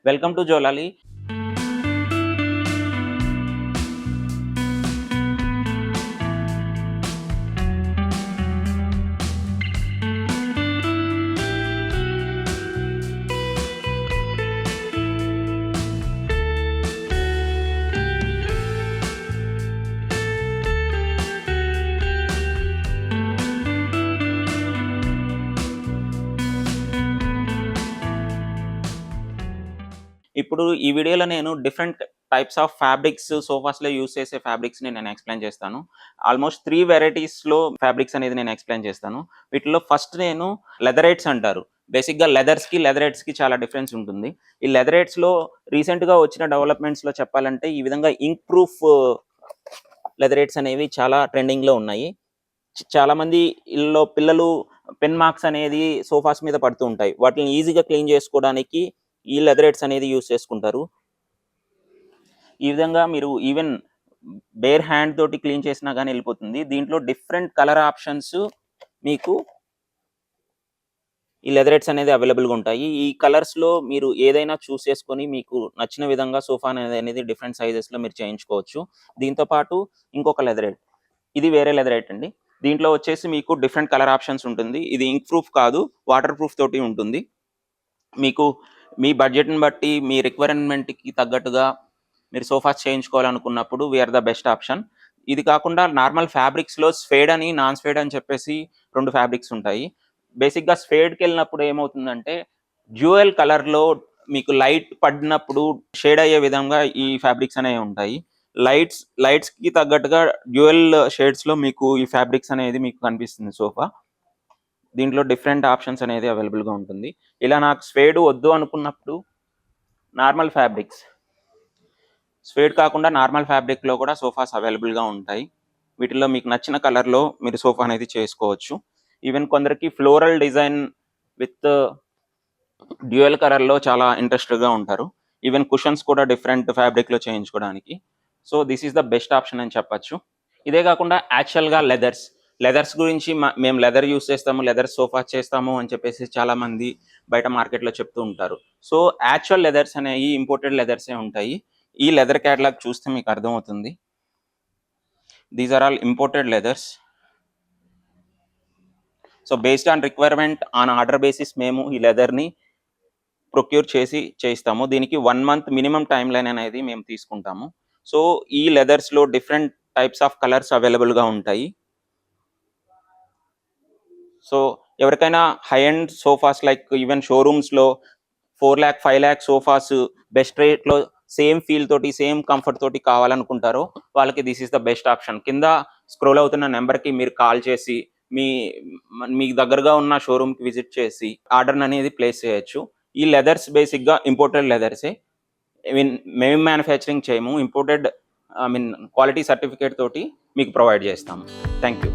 Welcome to జోలాలి. ఇప్పుడు ఈ వీడియోలో నేను డిఫరెంట్ టైప్స్ ఆఫ్ ఫ్యాబ్రిక్స్ సోఫాస్‌లో యూజ్ చేసే ఫ్యాబ్రిక్స్‌ని నేను ఎక్స్‌ప్లెయిన్ చేస్తాను. ఆల్‌మోస్ట్ 3 వెరైటీస్‌లో ఫ్యాబ్రిక్స్ అనేది నేను ఎక్స్‌ప్లెయిన్ చేస్తాను. వీటిలో ఫస్ట్ నేను లెదరైట్స్ అంటారు. బేసిక్‌గా లెదర్స్‌కి చాలా డిఫరెన్స్ ఉంటుంది. ఈ లెదరైట్స్‌లో రీసెంట్‌గా వచ్చిన డెవలప్‌మెంట్స్‌లో చెప్పాలంటే ఈ విధంగా ఇంక్ ప్రూఫ్ లెదరైట్స్ అనేవి చాలా ట్రెండింగ్‌లో ఉన్నాయి. చాలామంది ఇళ్ళలో పిల్లలు పెన్ మార్క్స్ అనేది సోఫాస్ మీద పడుతూ ఉంటాయి. వాటిని ఈజీగా క్లీన్ చేసుకోవడానికి ఈ లెదరైట్స్ అనేది యూజ్ చేసుకుంటారు. ఈ విధంగా మీరు ఈవెన్ బేర్ హ్యాండ్ తోటి క్లీన్ చేసినా గాని ఎళ్ళిపోతుంది. దీంట్లో డిఫరెంట్ కలర్ ఆప్షన్స్ మీకు ఈ లెదరైట్స్ అనేది అవైలబుల్‌గా ఉంటాయి. ఈ కలర్స్‌లో మీరు ఏదైనా చూస్ చేసుకొని మీకు నచ్చిన విధంగా సోఫా అనేది డిఫరెంట్ సైజెస్‌లో మీరు చేయించుకోవచ్చు. దీంతో పాటు ఇంకొక లెదరైట్. ఇది వేరే లెదరైట్ అండి. దీంట్లో వచ్చేసి మీకు డిఫరెంట్ కలర్ ఆప్షన్స్ ఉంటుంది. ఇది ఇంక్ ప్రూఫ్ కాదు, వాటర్ ప్రూఫ్ తోటి ఉంటుంది. మీకు మీ బడ్జెట్‌ని బట్టి, మీ రిక్వైర్మెంట్‌కి తగ్గట్టుగా మీరు సోఫాస్ చేయించుకోవాలనుకున్నప్పుడు we are the best option. ఇది కాకుండా నార్మల్ ఫ్యాబ్రిక్స్‌లో స్వేడ్ అని, నాన్ స్వేడ్ అని చెప్పేసి 2 ఫ్యాబ్రిక్స్ ఉంటాయి. బేసిక్‌గా స్వేడ్‌కెళ్ళినప్పుడు ఏమవుతుందంటే, డ్యూయల్ కలర్‌లో మీకు లైట్ పడినప్పుడు షేడ్ అయ్యే విధంగా ఈ ఫ్యాబ్రిక్స్ అనేవి ఉంటాయి. లైట్స్‌కి తగ్గట్టుగా డ్యూయల్ షేడ్స్‌లో మీకు ఈ ఫ్యాబ్రిక్స్ అనేది మీకు కనిపిస్తుంది సోఫా. దీంట్లో డిఫరెంట్ ఆప్షన్స్ అనేది అవైలబుల్‌గా ఉంటుంది. ఇలా నాకు స్వేడ్ వద్దు అనుకున్నప్పుడు నార్మల్ ఫ్యాబ్రిక్స్. స్వేడ్ కాకుండా నార్మల్ ఫ్యాబ్రిక్‌లో కూడా సోఫాస్ అవైలబుల్‌గా ఉంటాయి. వీటిల్లో మీకు నచ్చిన కలర్‌లో మీరు సోఫా అనేది చేసుకోవచ్చు. ఈవెన్ కొందరికి ఫ్లోరల్ డిజైన్ విత్ డ్యూయల్ కలర్‌లో చాలా ఇంట్రెస్టెడ్‌గా ఉంటారు. ఈవెన్ కుషన్స్ కూడా డిఫరెంట్ ఫ్యాబ్రిక్‌లో చేయించుకోవడానికి. So, this is the best option అని చెప్పొచ్చు. ఇదే కాకుండా యాక్చువల్‌గా లెదర్స్ గురించి మేము లెదర్ యూజ్ చేస్తాము, లెదర్ సోఫా చేస్తాము అని చెప్పేసి చాలామంది బయట మార్కెట్‌లో చెప్తూ ఉంటారు. సో, యాక్చువల్ లెదర్స్ అనేయి ఇంపోర్టెడ్ లెదర్సే ఉంటాయి. ఈ లెదర్ క్యాటలాగ్ చూస్తే మీకు అర్థమవుతుంది. These are all imported leathers. So, based on requirement on order basis మేము ఈ లెదర్‌ని ప్రొక్యూర్ చేసి చేయిస్తాము. దీనికి 1 మంత్ మినిమమ్ టైమ్ లైన్ అనేది మేము తీసుకుంటాము. సో, ఈ లెదర్స్‌లో డిఫరెంట్ టైప్స్ ఆఫ్ కలర్స్ అవైలబుల్‌గా ఉంటాయి. సో, ఎవరికైనా high end sofas like even షోరూమ్స్‌లో 4,00,000, 5,00,000 సోఫాస్ బెస్ట్ రేట్‌లో సేమ్ ఫీల్ తోటి, సేమ్ కంఫర్ట్ తోటి కావాలనుకుంటారో వాళ్ళకి this is the best option. కింద స్క్రోల్ అవుతున్న నంబర్‌కి మీరు కాల్ చేసి మీ మీకు దగ్గరగా ఉన్న షోరూమ్‌కి విజిట్ చేసి ఆర్డర్‌ననేది ప్లేస్ చేయొచ్చు. ఈ లెదర్స్ బేసిక్‌గా ఇంపోర్టెడ్ లెదర్సే. మేము మ్యానుఫ్యాక్చరింగ్ చేయము. ఇంపోర్టెడ్ క్వాలిటీ సర్టిఫికేట్ తోటి మీకు ప్రొవైడ్ చేస్తాము. Thank you.